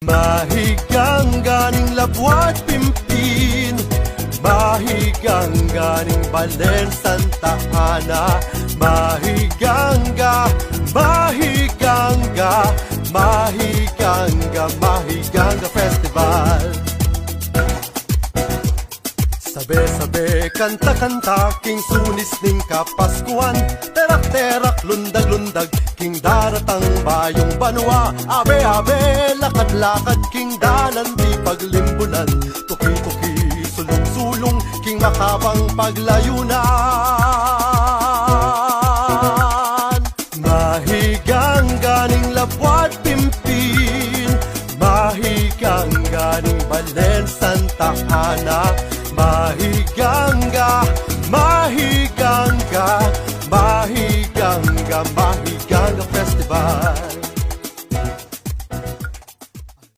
Mahigang ganing Labuat Pimpin, mahigang ganing Balen, Santa Ana. Mahiganga, mahiganga, mahiganga, mahiganga festival. Sabe-sabe, kanta-kanta, king sunis ning kapaskuan. Terak-terak, lundag-lundag, king daratang bayong banwa. Abe-abe, lakad-lakad, king dalan di paglimbunan. Tuki-tuki, sulong-sulong, king makabang paglayunan. Mahigang ganing Labuat Pimpin, mahigang ganing Balen, Santa Ana. Mahiganga, mahiganga, mahiganga, mahiganga festival.